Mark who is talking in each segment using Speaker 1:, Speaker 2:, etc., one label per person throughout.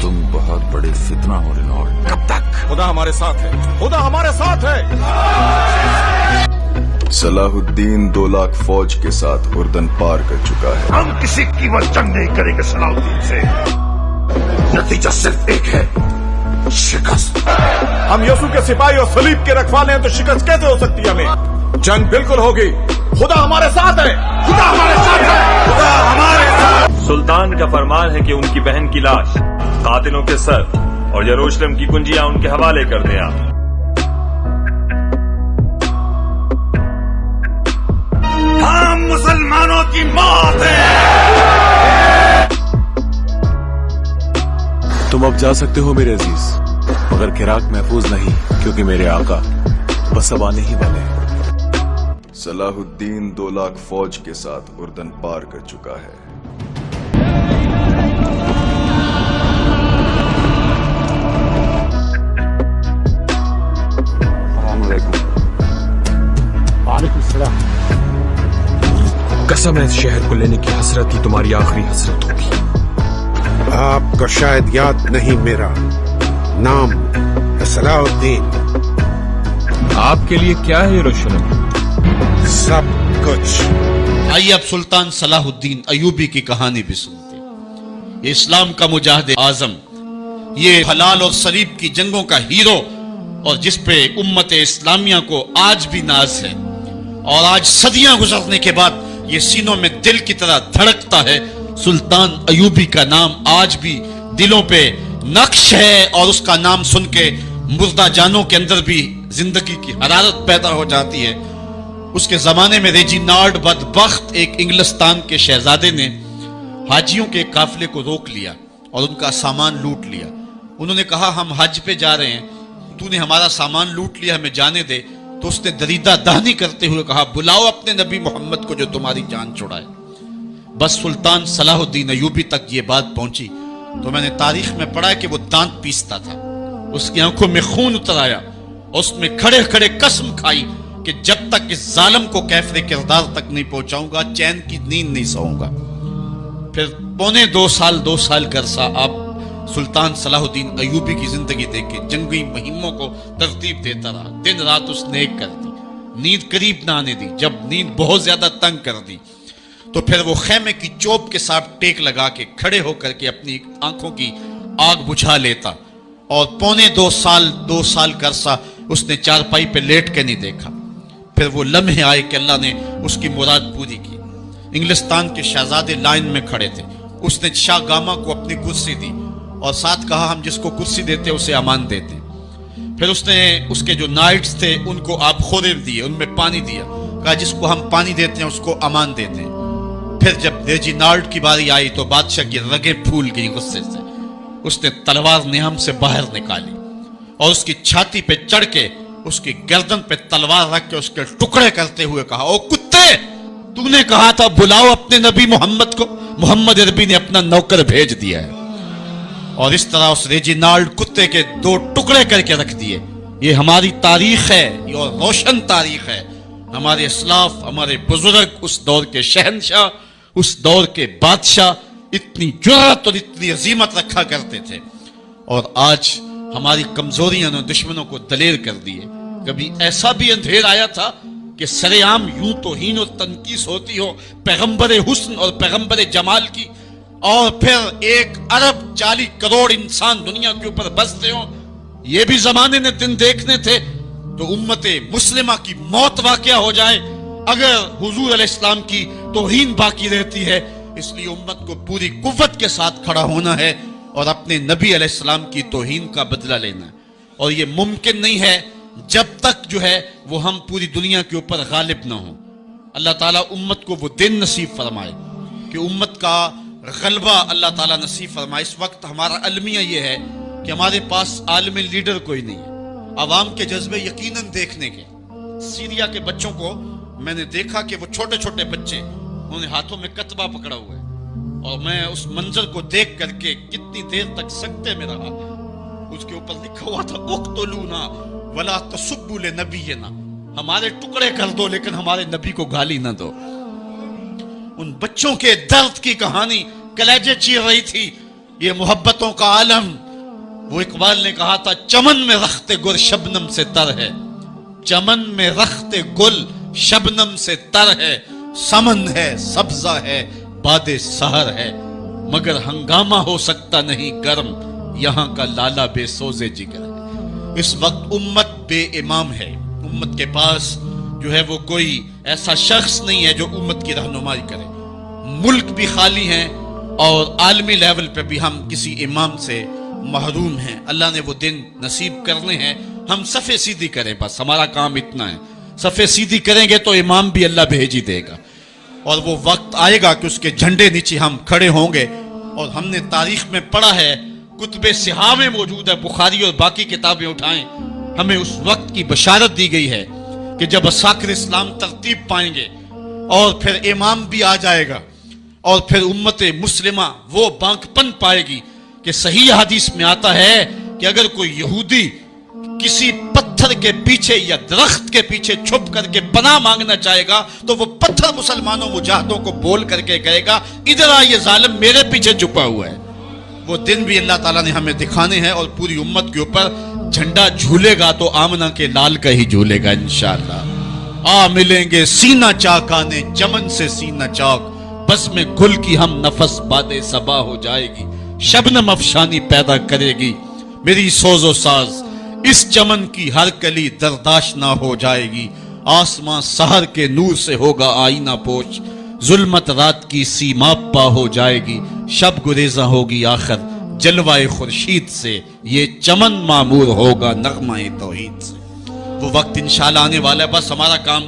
Speaker 1: तुम बहुत बड़े फितना हो रेनॉल्ड।
Speaker 2: कब तक? खुदा हमारे साथ है, खुदा हमारे साथ है।
Speaker 1: सलाहुद्दीन 2 लाख फौज के साथ उर्दन पार कर चुका है।
Speaker 3: हम किसी कीमत जंग नहीं करेंगे सलाहुद्दीन से। नतीजा सिर्फ एक है, शिकस्त।
Speaker 2: हम यसू के सिपाही और सलीब के रखवाले हैं, तो शिकस्त कैसे हो सकती है हमें? जंग बिल्कुल होगी। खुदा हमारे साथ है, खुदा हमारे साथ है, खुदा हमारे साथ।
Speaker 4: सुल्तान का फरमान है कि उनकी बहन की लाश, कातिलों के सर और यरूशलेम की कुंजियां उनके हवाले कर दें आप।
Speaker 3: हम मुसलमानों की मौत है।
Speaker 5: तुम अब जा सकते हो मेरे अजीज, मगर किराक महफूज नहीं, क्योंकि मेरे आका बस अब आने ही वाले हैं।
Speaker 1: सलाहुद्दीन 2 लाख फौज के साथ उर्दन पार कर चुका है।
Speaker 6: कसम है, इस शहर को लेने की हसरत ही तुम्हारी आखिरी हसरत होगी।
Speaker 7: आपको शायद याद नहीं, मेरा नाम है सलाहुद्दीन।
Speaker 6: आपके लिए क्या है यरूशलेम?
Speaker 7: सब कुछ।
Speaker 8: आइए अब सुल्तान सलाहुद्दीन अयूबी की कहानी भी सुनते हैं। ये इस्लाम का मुजाहिद आजम, ये हलाल और सलीब की जंगों का हीरो, और जिस पे उम्मत इस्लामिया को आज भी नाज है, और आज सदियां गुजरने के बाद ये सीनों में दिल की तरह धड़कता है। सुल्तान अयूबी का नाम आज भी दिलों पे नक्श है, और उसका नाम सुन के मुर्दा जानों के अंदर भी जिंदगी की हरारत पैदा हो जाती है। उसके जमाने में रेजिनाल्ड बदबख्त, एक इंग्लिस्तान के शहजादे ने हाजियों के काफिले को रोक लिया और उनका सामान लूट लिया। उन्होंने कहा, हम हज पे जा रहे हैं, तूने हमारा सामान लूट लिया, हमें जाने दे। तो उसने दरीदा दाहनी करते हुए कहा, बुलाओ अपने नबी मोहम्मद को जो तुम्हारी जान छुड़ाए। बस सुल्तान सलाहुद्दीन अयूबी तक ये बात पहुंची तो मैंने तारीख में पढ़ा कि वो दांत पीसता था, उसकी आंखों में खून उतर आया, और उसमें खड़े खड़े कसम खाई कि जब तक इस जालिम को कैफरे किरदार तक नहीं पहुंचाऊंगा, चैन की नींद नहीं सोऊंगा। फिर पौने 2 साल का अरसा आप सुल्तान सलाहुद्दीन अयूबी की जिंदगी देखे जंगी मुहिमों को तरतीब देता रहा। दिन रात उसने एक कर दी, नींद करीब ना आने दी। जब नींद बहुत ज्यादा तंग कर दी तो फिर वो खेमे की चोप के साथ टेक लगा के खड़े होकर के अपनी आंखों की आग बुझा लेता, और पौने 2 साल का अरसा उसने चारपाई पे लेट के नहीं देखा। फिर वो लम्हे आए कि अल्लाह ने उसकी मुराद पूरी की। इंग्लिस्तान के शहजादे लाइन में खड़े थे, उसने शाह गामा को अपनी कुर्सी दी और साथ कहा, हम जिसको कुर्सी देते उसे अमान देते। फिर उसने उसके जो नाइट्स थे उनको आप खोरेब दिए, उनमें पानी दिया, कहा जिसको हम पानी देते हैं उसको अमान देते हैं। फिर जब रेजिनाल्ड की बारी आई तो बादशाह की रगें फूल गई गुस्से से। उसने तलवार निहम से बाहर निकाली और उसकी छाती पे चढ़ के उसकी गर्दन पे तलवार रख के उसके टुकड़े करते हुए कहा, ओ कुत्ते, तूने कहा था बुलाओ अपने नबी मोहम्मद को, मोहम्मद अरबी ने अपना नौकर भेज दिया है। और इस तरह उस रेजिनाल्ड कुत्ते के 2 टुकड़े करके रख दिए। ये हमारी तारीख है, ये और रोशन तारीख है। हमारे इस्लाफ, हमारे बुजुर्ग, उस दौर के शहनशाह, उस दौर के बादशाह इतनी जुर्रत और इतनी अजीमत रखा करते थे, और आज हमारी कमजोरियों ने दुश्मनों को दलेर कर दिए। कभी ऐसा भी अंधेर आया था कि सरेआम यूं तो हीन और तनकीस होती हो पैगंबर हुस्न और पैगंबर जमाल की, और फिर 1 अरब 40 करोड़ इंसान दुनिया के ऊपर बसते हो। ये भी जमाने ने दिन देखने थे तो उम्मते मुस्लिमा की मौत वाक़या हो जाए अगर हुजूर अलैहिस्सलाम की तौहीन बाकी रहती है। इसलिए उम्मत को पूरी कुव्वत के साथ खड़ा होना है और अपने नबी अलैहिस्सलाम की तौहीन का बदला लेना है। और ये मुमकिन नहीं है जब तक जो है वो हम पूरी दुनिया के ऊपर गालिब ना हो। अल्लाह ताला उम्मत को वो दिन नसीब फरमाए कि उम्मत का गलबा अल्लाह ताला नसीब फरमाए। इस वक्त हमारा अलमिया ये है कि हमारे पास आलमी लीडर कोई नहीं है। अवाम के जज्बे यकीनन देखने के। सीरिया के बच्चों को मैंने देखा कि वो छोटे छोटे बच्चे, उन्होंने हाथों में कतबा पकड़ा हुआ है, और मैं उस मंजर को देख करके कितनी देर तक सकते में रहा। उसके ऊपर लिखा हुआ था, उक्तुलूना वला तसुब्बू लिनबियना, हमारे टुकड़े कर दो लेकिन हमारे नबी को गाली ना दो। उन बच्चों के दर्द की कहानी कलेजे चीर रही थी یہ محبتوں کا عالم. وہ اقبال نے کہا تھا چمن میں رخت گل شبنم سے تر ہے, چمن میں رخت گل شبنم سے تر ہے, سمن ہے سبزہ ہے باد سحر ہے, مگر ہنگامہ ہو سکتا نہیں گرم, یہاں کا لالا بے سوزے جگر ہے. اس وقت امت بے امام ہے, امت کے پاس جو ہے وہ کوئی ایسا شخص نہیں ہے جو امت کی رہنمائی کرے. ملک بھی خالی ہیں اور عالمی لیول پہ بھی ہم کسی امام سے محروم ہیں. اللہ نے وہ دن نصیب کرنے ہیں, ہم صفے سیدھی کریں, بس ہمارا کام اتنا ہے. صفے سیدھی کریں گے تو امام بھی اللہ بھیج ہی دے گا, اور وہ وقت آئے گا کہ اس کے جھنڈے نیچے ہم کھڑے ہوں گے. اور ہم نے تاریخ میں پڑھا ہے, کتب صحاح میں موجود ہے, بخاری اور باقی کتابیں اٹھائیں, ہمیں اس وقت کی بشارت دی گئی ہے کہ جب اساکر اسلام ترتیب پائیں گے اور پھر امام بھی آ جائے گا, اور پھر امت مسلمہ وہ بانک پن پائے گی کہ صحیح حدیث میں آتا ہے کہ اگر کوئی یہودی کسی پتھر کے پیچھے یا درخت کے پیچھے چھپ کر کے پناہ مانگنا چاہے گا تو وہ پتھر مسلمانوں مجاہدوں کو بول کر کے کہے گا ادھر آ, یہ ظالم میرے پیچھے چھپا ہوا ہے. وہ دن بھی اللہ تعالیٰ نے ہمیں دکھانے ہیں, اور پوری امت کے اوپر جھنڈا جھولے گا تو آمنہ کے لال کا ہی جھولے گا انشاءاللہ. آ ملیں گے سینہ چاکانے چمن سے سینہ چاک, بس میں گل کی ہم نفس باد صبا ہو جائے گی, شبنم افشانی پیدا کرے گی میری سوز و ساز, اس چمن کی ہر کلی درداش نہ ہو جائے گی, آسمان سحر کے نور سے ہوگا آئینہ پوش, ظلمت رات کی سیماب پا ہو جائے گی, شب گریزاں ہوگی آخر جلوائے خورشید سے, یہ چمن معمور ہوگا نغمہ توحید سے. وہ وقت انشاءاللہ آنے والا ہے, بس ہمارا کام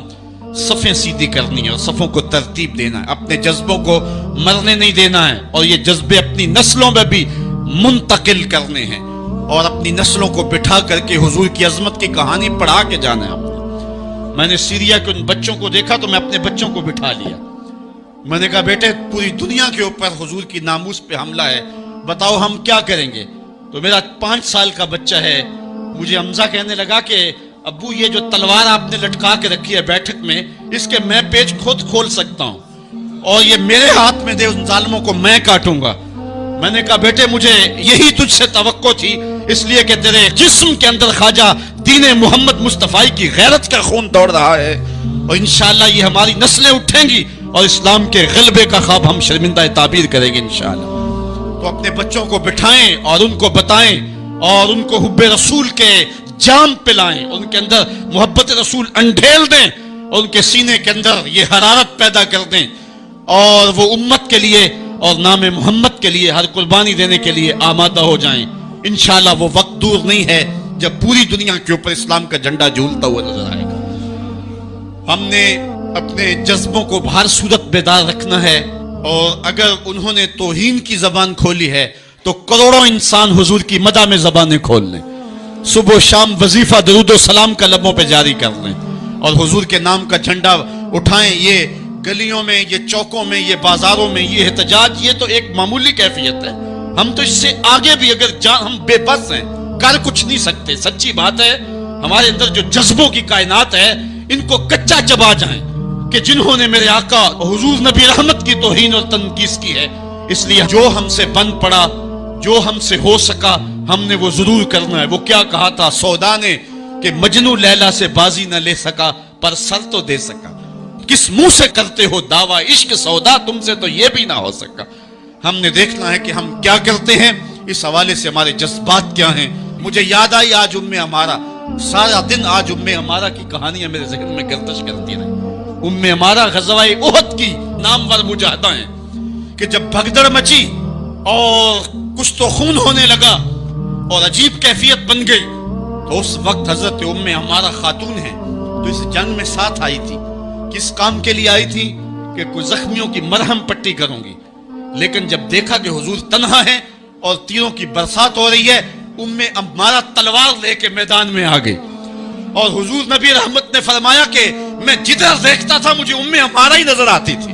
Speaker 8: صفیں سیدھی کرنی ہے اور صفوں کو ترتیب دینا ہے, اپنے جذبوں کو مرنے نہیں دینا ہے, اور یہ جذبے اپنی نسلوں میں بھی منتقل کرنے ہیں, اور اپنی نسلوں کو بٹھا کر کے حضور کی عظمت کی کہانی پڑھا کے جانا ہے. میں نے سیریا کے ان بچوں کو دیکھا تو میں اپنے بچوں کو بٹھا لیا, میں نے کہا بیٹے پوری دنیا کے اوپر حضور کی ناموس پہ حملہ ہے, بتاؤ ہم کیا کریں گے. تو میرا 5 سال کا بچہ ہے, مجھے حمزہ کہنے لگا کہ ابو یہ جو تلوار آپ نے لٹکا کے رکھی ہے بیٹھک میں, اس کے میں پیچ خود کھول سکتا ہوں, اور یہ میرے ہاتھ میں دے, ان ظالموں کو میں کاٹوں گا. میں نے کہا بیٹے مجھے یہی تجھ سے توقع تھی, اس لیے کہ تیرے جسم کے اندر خواجہ دین محمد مصطفیٰ کی غیرت کا خون دوڑ رہا ہے, اور انشاءاللہ یہ ہماری نسلیں اٹھیں گی اور اسلام کے غلبے کا خواب ہم شرمندہ تعبیر کریں گے انشاءاللہ. تو اپنے بچوں کو بٹھائیں اور ان کو بتائیں, اور ان کو حب رسول کے جام پلائیں, ان کے اندر محبت رسول انڈھیل دیں, اور ان کے سینے کے اندر یہ حرارت پیدا کر دیں, اور وہ امت کے لیے اور نام محمد کے لیے ہر قربانی دینے کے لیے آمادہ ہو جائیں. انشاءاللہ وہ وقت دور نہیں ہے جب پوری دنیا کے اوپر اسلام کا جھنڈا جھولتا ہوا نظر آئے گا. ہم نے اپنے جذبوں کو ہر صورت بیدار رکھنا ہے, اور اگر انہوں نے توہین کی زبان کھولی ہے تو کروڑوں انسان حضور کی مدح میں زبانیں کھول لیں, صبح و شام وظیفہ درود و سلام کا لبوں پہ جاری کر لیں, اور حضور کے نام کا جھنڈا اٹھائیں. یہ گلیوں میں, یہ چوکوں میں, یہ بازاروں میں یہ احتجاج, یہ تو ایک معمولی کیفیت ہے. ہم تو اس سے آگے بھی اگر ہم بے بس ہیں, کر کچھ نہیں سکتے. سچی بات ہے, ہمارے اندر جو جذبوں کی کائنات ہے ان کو کچا چبا جائیں کہ جنہوں نے میرے آقا حضور نبی رحمت کی توہین اور تنقیص کی ہے. اس لیے جو ہم سے بن پڑا, جو ہم سے ہو سکا, ہم نے وہ ضرور کرنا ہے. وہ کیا کہا تھا سودا نے کہ مجنو لیلا سے بازی نہ لے سکا پر سر تو دے سکا. کس منہ سے کرتے ہو دعویٰ عشق سودا, تم سے تو یہ بھی نہ ہو سکا. ہم نے دیکھنا ہے کہ ہم کیا کرتے ہیں, اس حوالے سے ہمارے جذبات کیا ہیں. مجھے یاد آئی آج ہمارا سارا دن آج ہمارا کی کہانیاں میرے ذہن میں گردش کرتی رہی. ہمارا غزوہ احد کی نامور مجاہدہ ہیں کہ جب بھگدڑ مچی اور کچھ تو خون ہونے لگا اور عجیب کیفیت بن گئی, تو اس وقت حضرت ہمارا خاتون ہے تو اس جنگ میں ساتھ آئی تھی. کس کام کے لیے آئی تھی کہ کوئی زخمیوں کی مرہم پٹی کروں گی. لیکن جب دیکھا کہ حضور تنہا ہے اور تیروں کی برسات ہو رہی ہے, ہمارا تلوار لے کے میدان میں آ گئی, اور حضور نبی رحمت نے فرمایا کہ میں جدھر دیکھتا تھا مجھے ہمارا ہی نظر آتی تھی.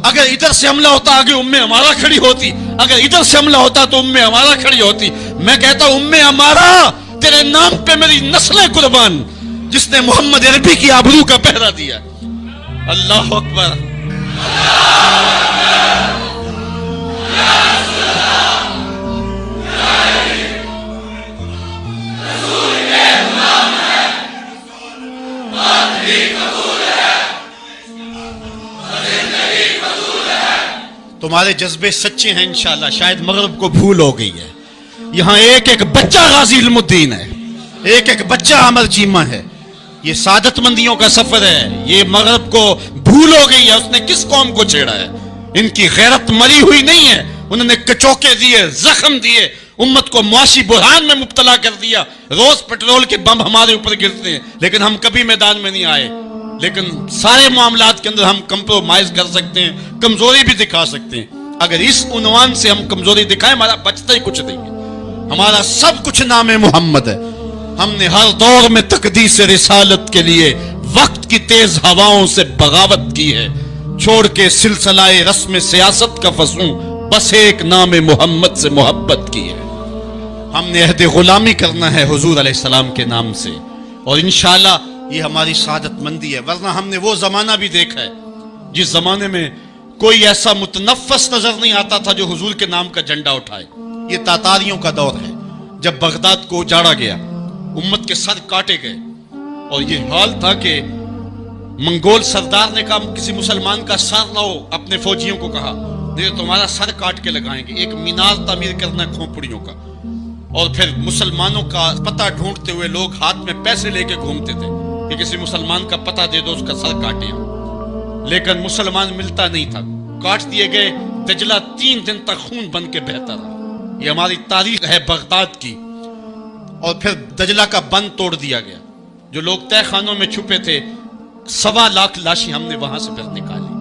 Speaker 8: اگر ادھر سے حملہ ہوتا آگے ہمارا کھڑی ہوتی, اگر ادھر سے حملہ ہوتا تو ہمارا کھڑی ہوتی. میں کہتا ہمارا تیرے نام پہ میری نسلیں قربان, جس نے محمد عربی کی آبرو کا پہرا دیا. اللہ اکبر. تمہارے جذبے سچے ہیں انشاءاللہ. شاید مغرب کو بھول ہو گئی ہے. یہاں ایک ایک بچہ غازی علم الدین ہے, ایک ایک بچہ عمر چیمہ ہے. یہ سعادت مندیوں کا سفر ہے. یہ مغرب کو بھول ہو گئی ہے. اس نے کس قوم کو چھیڑا ہے؟ ان کی غیرت مری ہوئی نہیں ہے. انہوں نے کچوکے دیے, زخم دیے, امت کو معاشی بحران میں مبتلا کر دیا. روز پیٹرول کے بم ہمارے اوپر گرتے ہیں لیکن ہم کبھی میدان میں نہیں آئے. لیکن سارے معاملات کے اندر ہم کمپرومائز کر سکتے ہیں, کمزوری بھی دکھا سکتے ہیں. اگر اس عنوان سے ہم کمزوری دکھائیں ہمارا بچتا ہی کچھ نہیں ہے. ہمارا سب کچھ نام محمد ہے. ہم نے ہر دور میں تقدیس رسالت کے لیے وقت کی تیز ہواؤں سے بغاوت کی ہے. چھوڑ کے سلسلہ رسم سیاست کا فسوں بس ایک نام محمد سے محبت کی ہے. ہم نے عہد غلامی کرنا ہے حضور علیہ السلام کے نام سے, اور انشاءاللہ یہ ہماری سعادت مندی ہے. ورنہ ہم نے وہ زمانہ بھی دیکھا ہے جس زمانے میں کوئی ایسا متنفس نظر نہیں آتا تھا جو حضور کے نام کا جھنڈا اٹھائے. یہ تاتاریوں کا دور ہے جب بغداد کو اجاڑا گیا, امت کے سر کاٹے گئے, اور یہ حال تھا کہ منگول سردار نے کہا کسی مسلمان کا سر لاؤ. اپنے فوجیوں کو کہا نہیں تمہارا سر کاٹ کے لگائیں گے. ایک مینار تعمیر کرنا ہے کھوپڑیوں کا, اور پھر مسلمانوں کا پتہ ڈھونڈتے ہوئے لوگ ہاتھ میں پیسے لے کے گھومتے تھے کہ کسی مسلمان کا پتہ دے دو اس کا سر کاٹے ہم. لیکن مسلمان ملتا نہیں تھا, کاٹ دیے گئے. دجلہ 3 دن تک خون بن کے بہتا رہا. یہ ہماری تاریخ ہے بغداد کی. اور پھر دجلہ کا بند توڑ دیا گیا. جو لوگ تہ خانوں میں چھپے تھے 1.25 لاکھ لاشیں ہم نے وہاں سے پھر نکالی.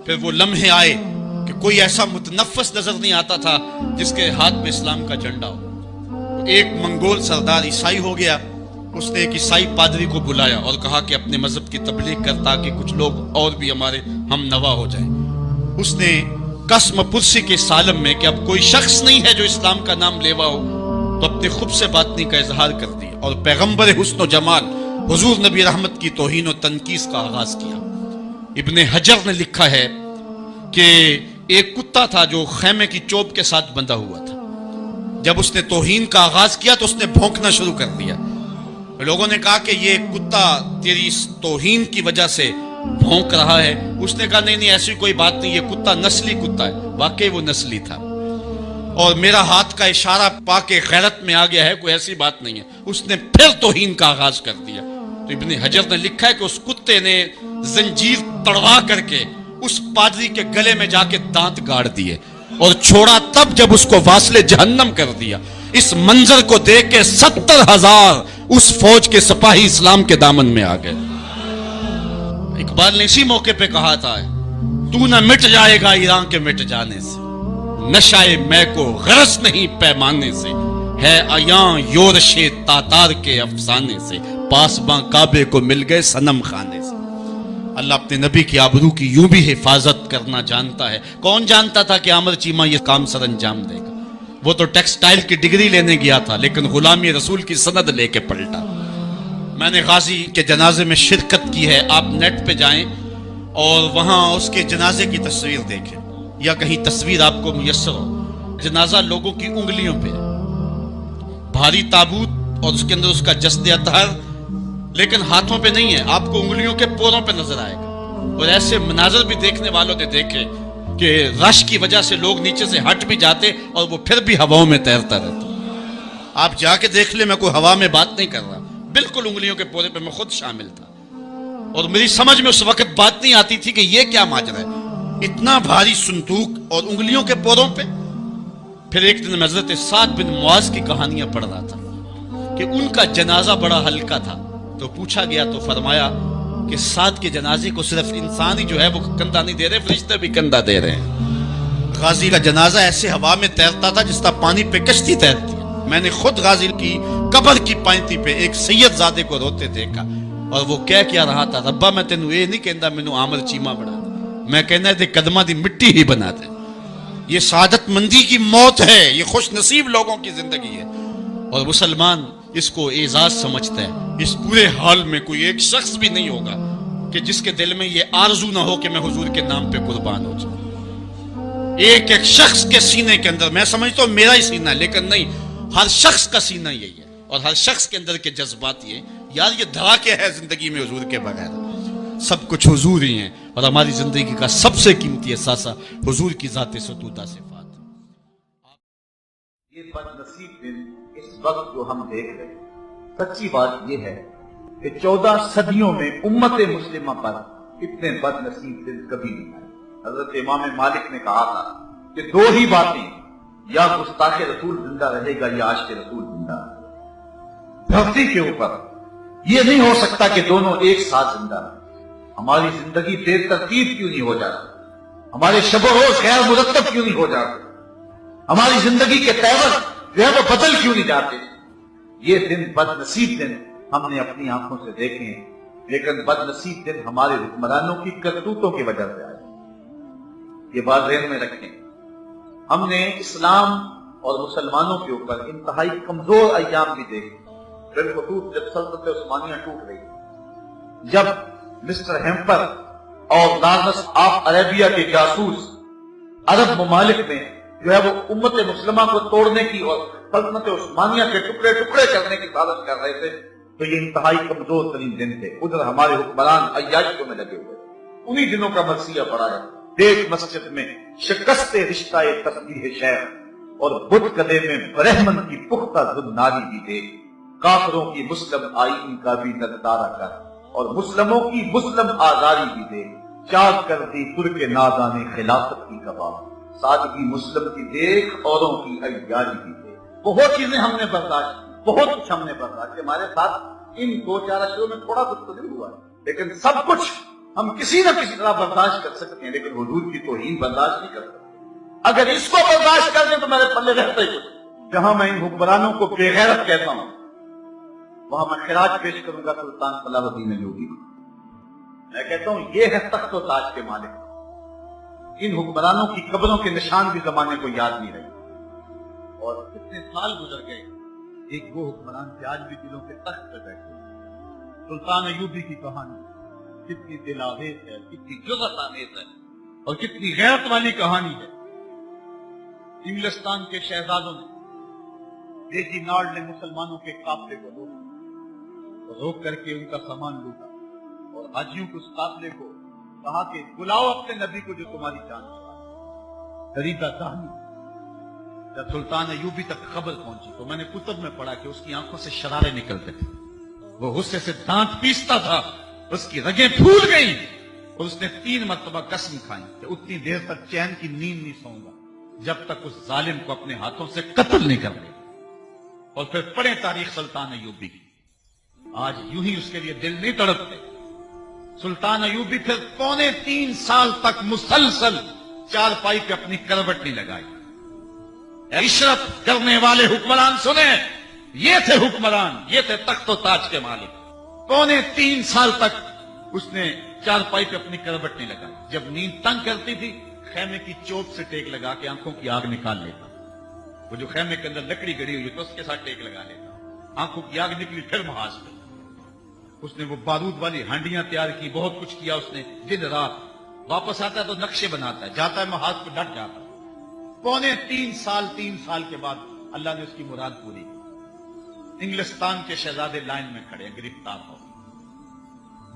Speaker 8: پھر وہ لمحے آئے کہ کوئی ایسا متنفس نظر نہیں آتا تھا جس کے ہاتھ میں اسلام کا جھنڈا ہو. ایک منگول سردار عیسائی ہو گیا. اس نے ایک عیسائی پادری کو بلایا اور کہا کہ اپنے مذہب کی تبلیغ کر تاکہ کچھ لوگ اور بھی ہمارے ہم نوا ہو جائیں. اس نے قسم پرسی کے سالم میں کہ اب کوئی شخص نہیں ہے جو اسلام کا نام لیوا ہو, تو اپنے خود سے باطنی کا اظہار کر دیا اور پیغمبر حسن و جمال حضور نبی رحمت کی توہین و تنقیص کا آغاز کیا. ابن حجر نے لکھا ہے کہ ایک کتا تھا جو خیمے کی چوب کے ساتھ بندھا ہوا تھا. جب اس نے توہین کا آغاز کیا تو اس نے بھونکنا شروع کر دیا. لوگوں نے کہا کہ یہ کتا تیری توہین کی وجہ سے بھونک رہا ہے. اس نے کہا نہیں ایسی کوئی بات نہیں, یہ کتا نسلی کتا ہے. واقعی وہ نسلی تھا, اور میرا ہاتھ کا اشارہ پا کے غیرت میں آ گیا ہے, کوئی ایسی بات نہیں ہے. اس نے پھر توہین کا آغاز کر دیا. تو ابن حجر نے لکھا ہے کہ اس کتے نے زنجیر تڑوا کر کے اس پادری کے گلے میں جا کے دانت گاڑ دیے اور چھوڑا تب جب اس کو واصل جہنم کر دیا. اس منظر کو دیکھ کے 70,000 اس فوج کے سپاہی اسلام کے دامن میں آ گئے. اقبال نے اسی موقع پہ کہا تھا تو نہ مٹ جائے گا ایران کے مٹ جانے سے, نشائے میں کو غرض نہیں پیمانے سے, ہے عیاں یورش تاتار کے افسانے سے, پاسباں کعبے کو مل گئے صنم خانے سے. اللہ اپنے نبی کی آبرو کی یوں بھی حفاظت کرنا جانتا ہے. کون جانتا تھا کہ عامر چیمہ یہ کام سر انجام دے گا؟ وہ تو ٹیکسٹائل کی ڈگری لینے گیا تھا لیکن غلامی رسول کی سند لے کے پلٹا. میں نے غازی کے جنازے میں شرکت کی ہے. آپ نیٹ پہ جائیں اور وہاں اس کے جنازے کی تصویر دیکھیں, یا کہیں تصویر آپ کو میسر ہو. جنازہ لوگوں کی انگلیوں پہ ہے, بھاری تابوت اور اس کے اندر اس کا جسد اطہر, لیکن ہاتھوں پہ نہیں ہے, آپ کو انگلیوں کے پوروں پہ نظر آئے گا. اور ایسے مناظر بھی دیکھنے والوں نے دیکھے کہ رش کی وجہ سے لوگ نیچے سے ہٹ بھی جاتے اور وہ پھر بھی ہواؤں میں تیرتا رہتا. آپ جا کے دیکھ لیں, میں کوئی ہوا میں بات نہیں کر رہا, بالکل انگلیوں کے پورے پہ میں خود شامل تھا. اور میری سمجھ میں اس وقت بات نہیں آتی تھی کہ یہ کیا ماجرا ہے, اتنا بھاری صندوق اور انگلیوں کے پوروں پہ. پھر ایک دن میں حضرت سعد بن معاذ کی کہانیاں پڑھ رہا تھا کہ ان کا جنازہ بڑا ہلکا تھا. تو پوچھا گیا تو فرمایا کہ سعد کے جنازے کو صرف انسان ہی جو ہے وہ کندھا نہیں دے رہے, فرشتے بھی کندھا دے رہے ہیں. غازی کا جنازہ ایسے ہوا میں تیرتا تھا جس طرح پانی پہ کشتی تیرتی ہے. میں نے خود غازی کی قبر کی پائنتی پہ ایک سید زادے کو روتے دیکھا, اور وہ کیا رہا تھا, ربا میں تینوں یہ نہیں کہندا مینوں عامر چیمہ بنا دے, میں کہنا ہے قدمہ دی مٹی ہی بنا دے. یہ سعادت مندی کی موت ہے, یہ خوش نصیب لوگوں کی زندگی ہے, اور مسلمان اس کو اعزاز سمجھتا ہے. اس پورے حال میں کوئی ایک شخص بھی نہیں ہوگا کہ جس کے دل میں یہ آرزو نہ ہو کہ میں حضور کے نام پہ قربان ہو جاؤں. ایک ایک شخص کے سینے کے اندر, میں سمجھتا ہوں میرا ہی سینہ, لیکن نہیں, ہر شخص کا سینہ یہی ہے, اور ہر شخص کے اندر کے جذبات یہ یار یہ دھڑا کے ہے زندگی میں حضور کے بغیر. सब कुछ हुजूर ही हैं और हमारी जिंदगी का सबसे कीमती असासा हुजूर की ज़ात सतूता सिफात।
Speaker 9: ये बदनसीब दिन इस वक्त जो हम देख रहे हैं, सच्ची बात यह है कि 14 सदियों में उम्मत मुस्लिमा पर इतने बदनसीब दिन कभी नहीं आए। हजरत इमाम मालिक ने कहा था कि दो ही बातें, या गुस्ताख रसूल जिंदा रहेगा या आशिक रसूल जिंदा रहेगा। धरती के ऊपर यह नहीं हो सकता कि दोनों एक साथ जिंदा रहे। हमारी जिंदगी बेतरतीब क्यों नहीं हो जाती, हमारे शब रोज गैर मुरतब क्यों नहीं हो जाते, हमारी जिंदगी के तेवर जो है वो बदल क्यों नहीं जाते। ये दिन बदनसीब दिन हमने अपनी आंखों से देखे हैं, लेकिन बदनसीब दिन हमारे हुक्मरानों की करतूतों की वजह से आए। ये बात ज़हन में रखें। हमने इस्लाम और मुसलमानों के ऊपर इंतहाई कमजोर अय्याम भी देखे। बिलखुसूस जब सल्तनत उस्मानिया टूट गई, जब मिस्टर हेम्पर और लार्नस ऑफ अरेबिया के जासूस अरब ममालिक में जो है वो उम्मत मुस्लिमा को तोड़ने की और सल्तनत उस्मानिया के टुकड़े टुकड़े करने की साजिश कर रहे थे, तो ये इंतहाई कमजोर तरीन दिन थे। उधर हमारे हुक्मरान अय्याशियों में लगे हुए। उन्हीं दिनों का मरसिया पड़ा है। देख मस्जिद में शिकस्त रिश्ता तस्बीह शेख और बुत कदे में ब्रह्मन की पुख्ता जुन्नारी भी देख। काफरों की मुस्लिम आईन का भी नजदारा कर और मुस्लिमों की मुस्लिम आजारी भी दे। चाक कर दी तुर्क नादाने खिलाफत की कबाब, सादगी मुस्लिम की देख औरों की अय्यारी भी दे। बहुत चीजें हमने बर्दाश्त, बहुत कुछ हमने बर्दाश्त। हमारे साथ इन 2-4 अशरों में थोड़ा कुछ तो नहीं हुआ, लेकिन सब कुछ हम किसी न किसी तरह बर्दाश्त कर सकते हैं, लेकिन हुजूर की तौहीन बर्दाश्त नहीं कर सकते। अगर इसको बर्दाश्त कर दें तो मेरे पल्ले रहता ही कुछ। जहां मैं इन हुक्मरानों को बेगैरत कहता हूं, वहां मैं खिराज पेश करूंगा सुल्तान सलाहुद्दीन अय्यूबी को। मैं कहता हूं ये है तख्त और ताज के मालिक। इन हुक्मरानों की कब्रों के निशान भी जमाने को याद नहीं रहे और कितने साल गुजर गए, एक वो हुक्मरान थे आज भी दिलों के तख्त पर बैठे। सुल्तान अय्यूबी की कहानी कितनी दिलावेज है, कितनी जुर्रत आमेज है और कितनी गैरत वाली कहानी है। इंग्लिस्तान के शहजादों ने, बेजी नाड़ ने मुसलमानों के काफले को रोक करके उनका सामान लूटा और हाजियों को उस काफले को कहा कि बुलाओ अपने नबी को जो तुम्हारी जान छुड़ाए। दरीदा दानी जब सुल्तान अय्यूबी तक खबर पहुंची तो मैंने कुतुब में पढ़ा कि उसकी आंखों से शरारे निकलते थे, वो गुस्से से दांत पीसता था, उसकी रगें फूल गई और उसने 3 मरतबा कसम खाई कि उतनी देर तक चैन की नींद नहीं सोऊंगा जब तक उस जालिम को अपने हाथों से कत्ल नहीं कर ले। और फिर पढ़े तारीख सुल्तान अय्यूबी की, आज यूं ही उसके लिए दिल नहीं तड़पते। सुल्तान अय्यूबी फिर 3.25 साल तक मुसलसल चारपाई पे अपनी करवट नहीं लगाई। इशरत करने वाले हुक्मरान सुने, ये थे हुक्मरान, ये थे तख्त और ताज के मालिक। 3.25 साल तक उसने चारपाई पे अपनी करवट नहीं लगाई। जब नींद तंग करती थी, खेमे की चोट से टेक लगा के आंखों की आग निकाल लेता। वो जो खेमे के अंदर लकड़ी गड़ी हुई तो उसके साथ टेक लगा लेता। आंखों की आग निकली, फिर महाज पे उसने वो बारूद वाली हांडियां तैयार की, बहुत कुछ किया उसने दिन रात। वापस आता है तो नक्शे बनाता है, जाता है महाज पे डट जाता है। 3 साल के बाद अल्लाह ने उसकी मुराद पूरी की। इंग्लिस्तान के शहजादे लाइन में खड़े, गिरफ्तार हो।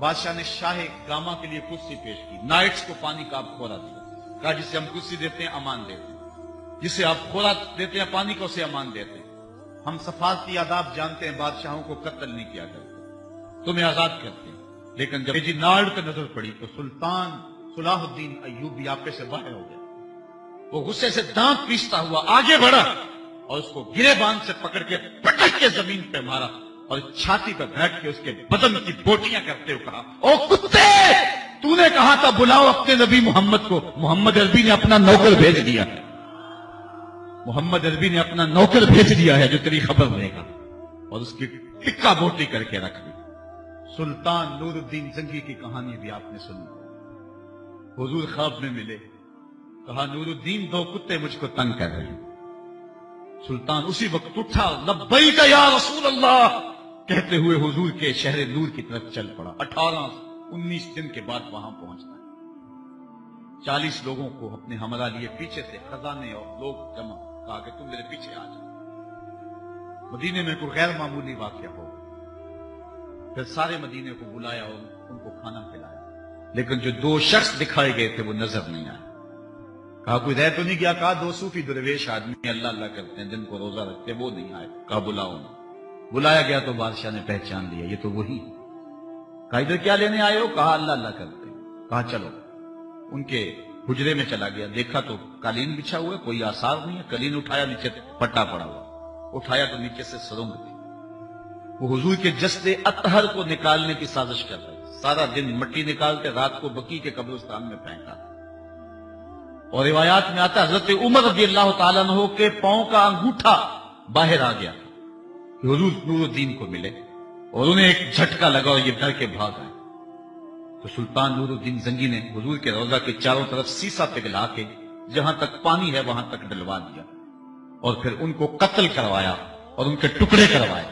Speaker 9: बादशाह ने शाह गामा के लिए कुर्सी पेश की। नाइट्स को पानी का आप खोरा दिया, कहा जिसे हम कुर्सी देते हैं अमान देते हैं, जिसे आप खोरा देते हैं पानी को उसे अमान देते हैं। हम सफारती आदाब जानते हैं, बादशाहों को कत्ल नहीं किया करते, तुम्हें आजाद करते हैं। लेकिन जब जी नाड़ पर नजर पड़ी तो सुल्तान सलाहुद्दीन अय्यूबी आपे से बाहर हो गया। वो गुस्से से दांत पीसता हुआ आगे बढ़ा और उसको गिरे बांध से पकड़ के पटक के जमीन पे मारा और छाती पर बैठ के उसके बदन की बोटियां करते हुए कहा, ओ कुत्ते, तूने कहा था बुलाओ अपने नबी मोहम्मद को, मोहम्मद अरबी ने अपना नौकर भेज दिया है। मोहम्मद अरबी ने अपना नौकर भेज दिया है जो तेरी खबर लेगा। और उसकी टिक्का बोटी करके रख दी। सुल्तान नूरुद्दीन जंगी की कहानी भी आपने सुनी। हुजूर ख्वाब में मिले, कहा नूरुद्दीन 2 कुत्ते मुझको तंग कर रहे हैं। सुल्तान उसी वक्त उठा, लब्बैक या रसूल अल्लाह कहते हुए हुजूर के शहर नूर की तरफ चल पड़ा। 18-19 दिन के बाद वहां पहुंचता है। 40 लोगों को अपने हमरा लिए पीछे से खजाने और लोग जमा, कहा कि तुम मेरे पीछे आ जाओ। मदीने में कोई गैर मामूली वाकया हो। फिर सारे मदीने को बुलाया और उनको खाना खिलाया। लेकिन जो दो शख्स दिखाए गए थे वो नजर नहीं आए। कहा कोई रह तो नहीं गया? कहा दो सूफी दरवेश आदमी अल्लाह अल्लाह करते हैं, दिन को रोजा रखते हैं, वो नहीं आए। कहा बुलाओ ना। बुलाया गया तो बादशाह ने पहचान लिया, ये तो वही है। कहा इधर क्या लेने आए हो? कहा अल्लाह अल्लाह करते हैं। कहा चलो। उनके हुजरे में चला गया, देखा तो कालीन बिछा हुआ है, कोई आसार नहीं है। कालीन उठाया, नीचे पट्टा पड़ा हुआ, उठाया तो नीचे से सुरंग थी। वो हुजूर के जस्दे अतहर को निकालने की साजिश कर रहे। सारा दिन मिट्टी निकालते, रात को बकी के कब्रिस्तान में फेंका। और रिवायात में आता है हजरत उमर रज़ी अल्लाह ताला अन्हु के पांव का अंगूठा बाहर आ गया कि हुजूर नूरुद्दीन को मिले, और उन्हें एक झटका लगा और ये डर के भाग आए। तो सुल्तान नूरुद्दीन जंगी ने हुजूर के रोजा के चारों तरफ सीसा पिघला के जहां तक पानी है वहां तक डलवा दिया, और फिर उनको कत्ल करवाया और उनके टुकड़े करवाए।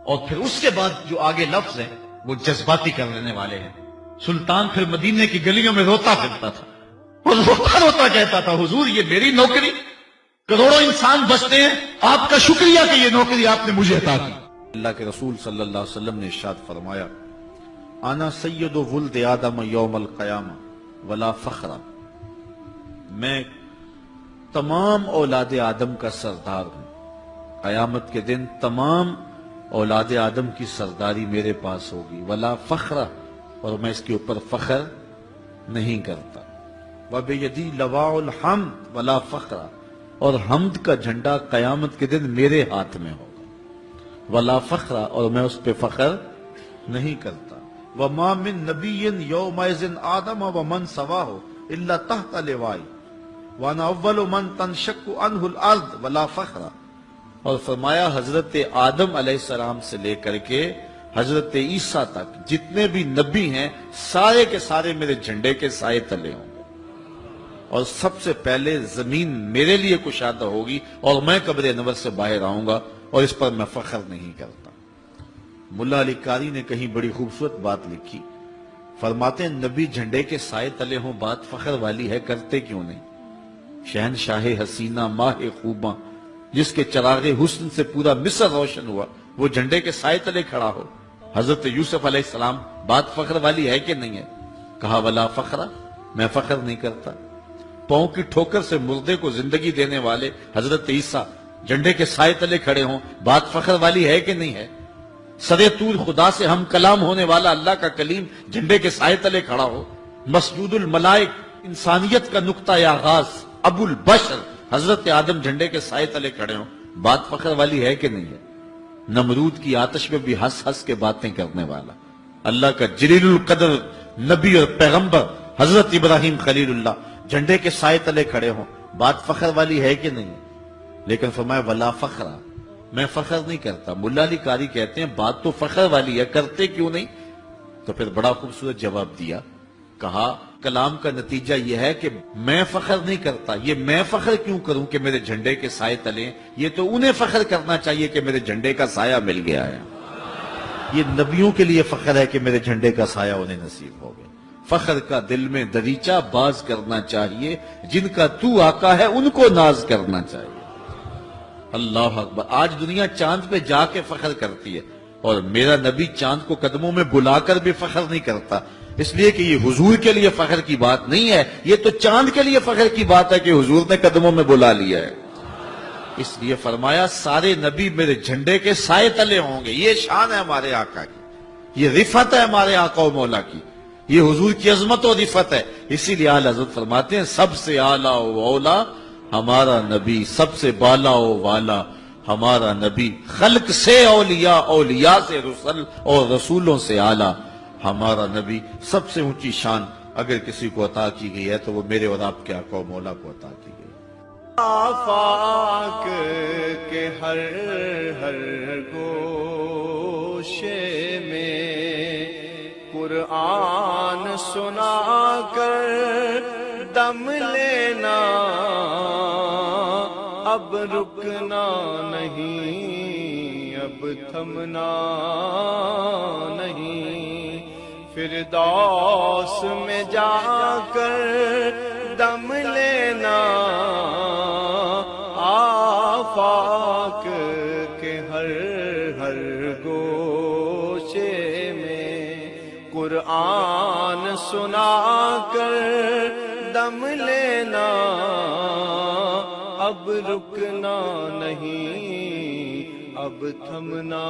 Speaker 9: और फिर उसके बाद जो आगे लफ्ज है वो जज्बाती कर लेने वाले हैं। सुल्तान फिर मदीने की गलियों में रोता फिरता था और रोता रोता कहता था हुजूर ये मेरी नौकरी, करोड़ों इंसान बचते हैं, आपका शुक्रिया कि ये नौकरी आपने मुझे अता की।
Speaker 8: अल्लाह के रसूल सल्लल्लाहु अलैहि वसल्लम ने इरशाद फरमाया, आना सय्यदु वुल्द आदम यौमल क़यामा वला फख्रा, मैं तमाम औलाद आदम का सरदार हूं। कयामत के दिन तमाम औलाद आदम की सरदारी मेरे पास होगी, वला फख्रा, और मैं इसके ऊपर फख्र नहीं करता। वबियदी लवाउल हम्द वला फख्रा, और हम्द का झंडा कयामत के दिन मेरे हाथ में होगा, वला फख्रा, और मैं उस पे फख्र नहीं करता। वमा मिन नबिय्यिन यौमइज़िन आदम व मन सवाहु इल्ला तहता लिवाई व अना अव्वलु मन तनशक्कु अन्हुल अर्द वला फख्रा। और फरमाया हजरत आदम अलैहिस्सलाम से लेकर के हजरत ईसा तक जितने भी नबी हैं सारे के सारे मेरे झंडे के साए तले होंगे, और सबसे पहले जमीन मेरे लिए कुशादा होगी और मैं कब्र अनवर से बाहर आऊंगा, और इस पर मैं फख्र नहीं करता। मुल्ला अली कारी ने कहीं बड़ी खूबसूरत बात लिखी, फरमाते हैं नबी झंडे के साए तले हों, बात फख्र वाली है, करते क्यों नहीं? शहनशाह हसीना माह खूबा जिसके चरागे हुस्न से पूरा मिस्र रोशन हुआ, वो झंडे के साए तले खड़ा हो। हजरत यूसुफ अलैहिस्सलाम, बात फख्र वाली है कि नहीं है? कहा वला फख्रा, मैं फख्र नहीं करता। पांव की ठोकर से मुर्दे को जिंदगी देने वाले हजरत ईसा झंडे के साए तले खड़े हों, बात फख्र वाली है कि नहीं है? सरे तूर खुदा से हम कलाम होने वाला अल्लाह का कलीम झंडे के साए तले खड़ा हो। मसजूदुल मलाइक, इंसानियत का नुक्ता आगाज अबुल बशर हजरत आदम झंडे के साए तले खड़े हों, बात फख्र वाली है कि नहीं है? नमरूद की आतिश में भी हंस हंस के बातें करने वाला अल्लाह का जलीलुल कदर नबी और पैगंबर हजरत इब्राहिम खलीलुल्लाह झंडे के साए तले खड़े हों, बात फख्र वाली है कि नहीं है? लेकिन फरमाया वला फख्रा, मैं फख्र नहीं करता। मुल्ला अली कारी कहते हैं बात तो फख्र वाली है, करते क्यों नहीं? तो फिर बड़ा खूबसूरत जवाब दिया, कहा कलाम का नतीजा यह है कि मैं फख्र नहीं करता। ये मैं फख्र क्यों करूं कि मेरे झंडे के साए तले? ये तो उन्हें फख्र करना चाहिए कि मेरे झंडे का साया मिल गया है। ये नबियों के लिए फख्र है कि मेरे झंडे का साया उन्हें नसीब हो गया। फख्र का दिल में दरीचा बाज करना चाहिए, जिनका तू आका है उनको नाज करना चाहिए। अल्लाह अकबर। आज दुनिया चांद पे जाके फख्र करती है, और मेरा नबी चांद को कदमों में बुलाकर भी फख्र नहीं करता, इसलिए कि ये हुजूर के लिए फख्र की बात नहीं है, ये तो चांद के लिए फख्र की बात है कि हुजूर ने कदमों में बुला लिया है। इसलिए फरमाया सारे नबी मेरे झंडे के साए तले होंगे। ये शान है हमारे आका की, ये रिफत है हमारे आका और मौला की, ये हुजूर की अजमत और रिफत है। इसीलिए आला हज़रत फरमाते हैं सबसे आला व औला हमारा नबी, सबसे बाला व वाला हमारा नबी, खल्क से औलिया, औलिया से रसूल और रसूलों से आला हमारा नबी। सबसे ऊंची शान अगर किसी को अता की गई है तो वो मेरे और आपके आका और मौला को अता की गई।
Speaker 10: आफाक के हर हर गोशे में कुरान सुना कर दम लेना, अब रुकना नहीं, अब थमना नहीं, फिरदौस में जाकर दम लेना। आफाक के हर हर गोशे में कुरान سنا کر دم لینا، اب رکنا نہیں، اب تھمنا